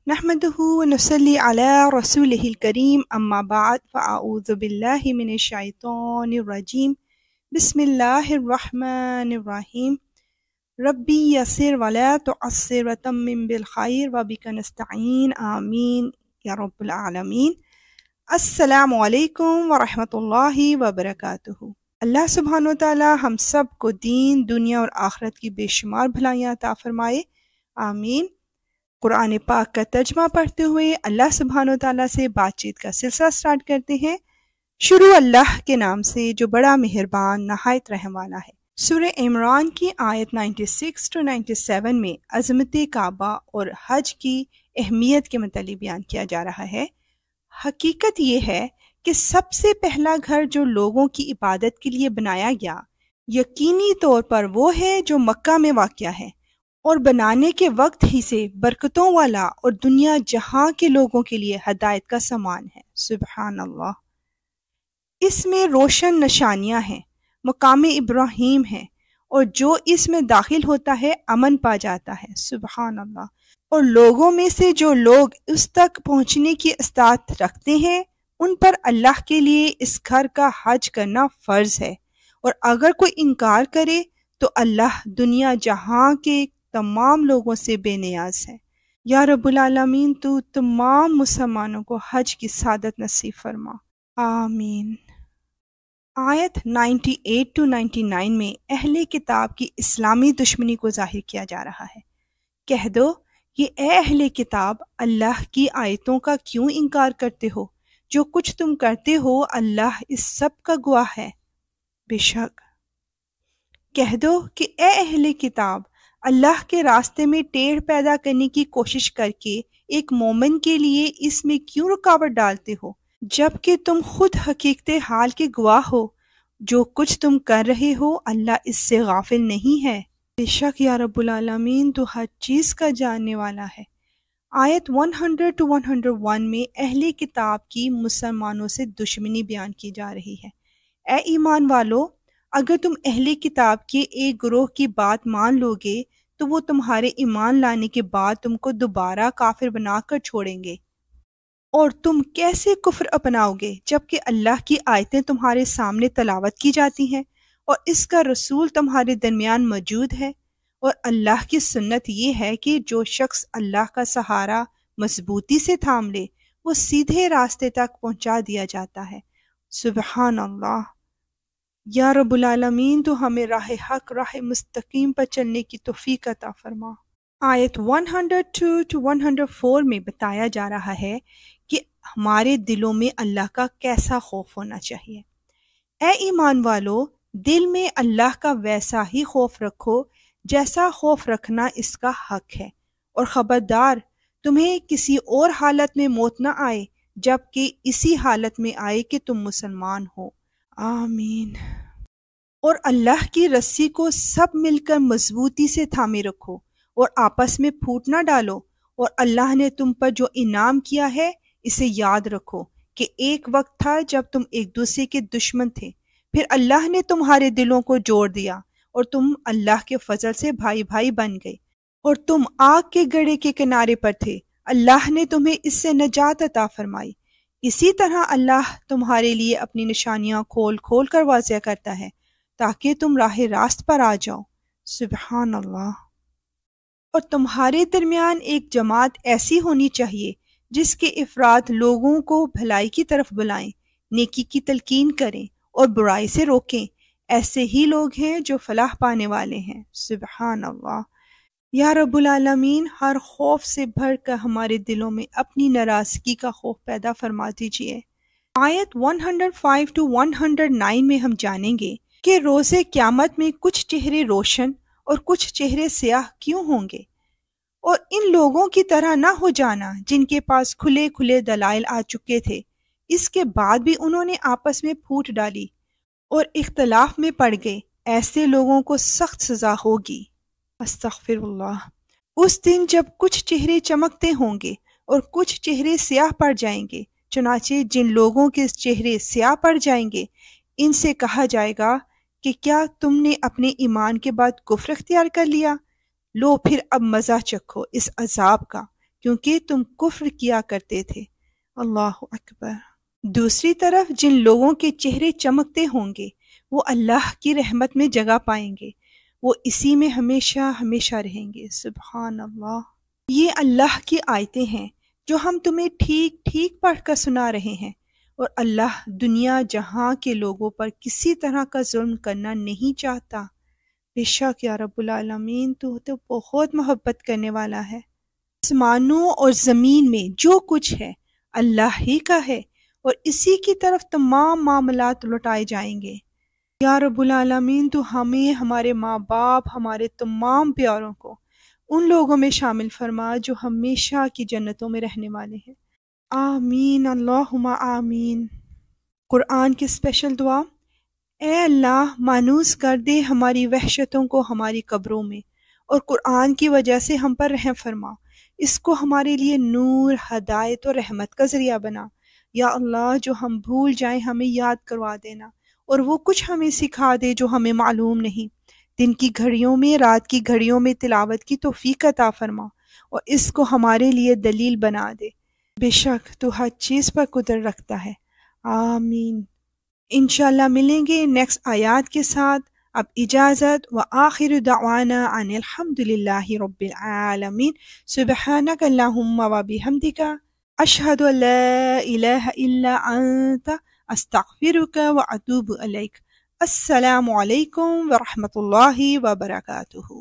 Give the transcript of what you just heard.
نحمده ونصلي على رسوله الكريم أما بعد فأعوذ بالله من الشيطان الرجيم بسم الله الرحمن الرحيم ربي يسر ولا تعسر وتمم بالخير وبك نستعين آمين يا رب العالمين۔ السلام علیکم ورحمۃ اللہ وبرکاتہ۔ اللہ سبحانہ وتعالی ہم سب کو دین، دنیا اور آخرت کی بے شمار بھلائیاں عطا فرمائے، آمین۔ قرآن پاک کا ترجمہ پڑھتے ہوئے اللہ سبحانہ وتعالی سے بات چیت کا سلسلہ سٹارٹ کرتے ہیں۔ شروع اللہ کے نام سے جو بڑا مہربان نہایت رحم والا ہے۔ سورہ عمران کی آیت 96 to 97 میں عظمت کعبہ اور حج کی اہمیت کے متعلق بیان کیا جا رہا ہے۔ حقیقت یہ ہے کہ سب سے پہلا گھر جو لوگوں کی عبادت کے لیے بنایا گیا یقینی طور پر وہ ہے جو مکہ میں واقع ہے، اور بنانے کے وقت ہی سے برکتوں والا اور دنیا جہاں کے لوگوں کے لیے ہدایت کا سامان ہے۔ سبحان اللہ۔ اس میں روشن نشانیاں ہیں، مقام ابراہیم ہے، اور جو اس میں داخل ہوتا ہے امن پا جاتا ہے۔ سبحان اللہ۔ اور لوگوں میں سے جو لوگ اس تک پہنچنے کی استطاعت رکھتے ہیں ان پر اللہ کے لیے اس گھر کا حج کرنا فرض ہے، اور اگر کوئی انکار کرے تو اللہ دنیا جہاں کے تمام لوگوں سے بے نیاز ہے۔ یا رب العالمین تو تمام مسلمانوں کو حج کی سعادت نصیب فرما، آمین۔ آیت 98 to 99 میں اہل کتاب کی اسلامی دشمنی کو ظاہر کیا جا رہا ہے۔ کہہ دو کہ اے اہل کتاب، اللہ کی آیتوں کا کیوں انکار کرتے ہو؟ جو کچھ تم کرتے ہو اللہ اس سب کا گواہ ہے۔ بے شک کہہ دو کہ اے اہل کتاب، اللہ کے راستے میں ٹیڑھ پیدا کرنے کی کوشش کر کے ایک مومن کے لیے اس میں کیوں رکاوٹ ڈالتے ہو، جبکہ تم خود حقیقت حال کے گواہ ہو۔ جو کچھ تم کر رہے ہو اللہ اس سے غافل نہیں ہے۔ بے شک یا رب العالمین تو ہر چیز کا جاننے والا ہے۔ آیت 100 to 101 میں اہل کتاب کی مسلمانوں سے دشمنی بیان کی جا رہی ہے۔ اے ایمان والو، اگر تم اہل کتاب کے ایک گروہ کی بات مان لو گے تو وہ تمہارے ایمان لانے کے بعد تم کو دوبارہ کافر بنا کر چھوڑیں گے، اور تم کیسے کفر اپناؤ گے جبکہ اللہ کی آیتیں تمہارے سامنے تلاوت کی جاتی ہیں اور اس کا رسول تمہارے درمیان موجود ہے۔ اور اللہ کی سنت یہ ہے کہ جو شخص اللہ کا سہارا مضبوطی سے تھام لے وہ سیدھے راستے تک پہنچا دیا جاتا ہے۔ سبحان اللہ۔ یا رب العالمین تو ہمیں راہ حق، راہ مستقیم پر چلنے کی توفیق عطا فرما۔ آیت 102 to 104 میں بتایا جا رہا ہے کہ ہمارے دلوں میں اللہ کا کیسا خوف ہونا چاہیے۔ اے ایمان والو، دل میں اللہ کا ویسا ہی خوف رکھو جیسا خوف رکھنا اس کا حق ہے، اور خبردار تمہیں کسی اور حالت میں موت نہ آئے جبکہ اسی حالت میں آئے کہ تم مسلمان ہو، آمین۔ اور اللہ کی رسی کو سب مل کر مضبوطی سے تھامے رکھو اور آپس میں پھوٹ نہ ڈالو، اور اللہ نے تم پر جو انعام کیا ہے اسے یاد رکھو کہ ایک وقت تھا جب تم ایک دوسرے کے دشمن تھے، پھر اللہ نے تمہارے دلوں کو جوڑ دیا اور تم اللہ کے فضل سے بھائی بھائی بن گئے، اور تم آگ کے گڑھے کے کنارے پر تھے، اللہ نے تمہیں اس سے نجات عطا فرمائی۔ اسی طرح اللہ تمہارے لیے اپنی نشانیاں کھول کھول کر واضح کرتا ہے تاکہ تم راہ راست پر آ جاؤ۔ سبحان اللہ۔ اور تمہارے درمیان ایک جماعت ایسی ہونی چاہیے جس کے افراد لوگوں کو بھلائی کی طرف بلائیں، نیکی کی تلقین کریں اور برائی سے روکیں۔ ایسے ہی لوگ ہیں جو فلاح پانے والے ہیں۔ سبحان اللہ۔ یا رب العالمین ہر خوف سے بھر کر ہمارے دلوں میں اپنی ناراضگی کا خوف پیدا فرما دیجیے۔ آیت 105 to 109 میں ہم جانیں گے کہ روز قیامت میں کچھ چہرے روشن اور کچھ چہرے سیاہ کیوں ہوں گے، اور ان لوگوں کی طرح نہ ہو جانا جن کے پاس کھلے کھلے دلائل آ چکے تھے، اس کے بعد بھی انہوں نے آپس میں پھوٹ ڈالی اور اختلاف میں پڑ گئے۔ ایسے لوگوں کو سخت سزا ہوگی۔ استغفر اللہ۔ اس دن جب کچھ چہرے چمکتے ہوں گے اور کچھ چہرے سیاہ پڑ جائیں گے، چنانچہ جن لوگوں کے چہرے سیاہ پڑ جائیں گے ان سے کہا جائے گا کہ کیا تم نے اپنے ایمان کے بعد کفر اختیار کر لیا؟ لو پھر اب مزہ چکھو اس عذاب کا، کیونکہ تم کفر کیا کرتے تھے۔ اللہ اکبر۔ دوسری طرف جن لوگوں کے چہرے چمکتے ہوں گے وہ اللہ کی رحمت میں جگہ پائیں گے، وہ اسی میں ہمیشہ ہمیشہ رہیں گے۔ سبحان اللہ۔ یہ اللہ کی آیتیں ہیں جو ہم تمہیں ٹھیک ٹھیک پڑھ کر سنا رہے ہیں، اور اللہ دنیا جہاں کے لوگوں پر کسی طرح کا ظلم کرنا نہیں چاہتا۔ بے شک یا رب العالمین تو بہت محبت کرنے والا ہے۔ آسمانوں اور زمین میں جو کچھ ہے اللہ ہی کا ہے، اور اسی کی طرف تمام معاملات لوٹائے جائیں گے۔ یا رب العالمین تو ہمیں، ہمارے ماں باپ، ہمارے تمام پیاروں کو ان لوگوں میں شامل فرما جو ہمیشہ کی جنتوں میں رہنے والے ہیں۔ آمین اللہم آمین۔ قرآن کی اسپیشل دعا۔ اے اللہ، مانوس کر دے ہماری وحشتوں کو ہماری قبروں میں، اور قرآن کی وجہ سے ہم پر رحم فرما، اس کو ہمارے لیے نور، ہدایت اور رحمت کا ذریعہ بنا۔ یا اللہ، جو ہم بھول جائیں ہمیں یاد کروا دینا، اور وہ کچھ ہمیں سکھا دے جو ہمیں معلوم نہیں۔ دن کی گھڑیوں میں، رات کی گھڑیوں میں تلاوت کی توفیق عطا فرما، اور اس کو ہمارے لیے دلیل بنا دے۔ بے شک تو ہر چیز پر قدرت رکھتا ہے۔ آمین۔ انشاءاللہ ملیں گے نیکسٹ آیات کے ساتھ۔ اب اجازت، وآخر دعوانا ان الحمدللہ رب العالمین۔ سبحانک اللہم وبحمدک، اشہد ان لا الہ الا انت، استغفرک واتوب الیک۔ السلام علیکم ورحمۃ اللہ وبرکاتہ۔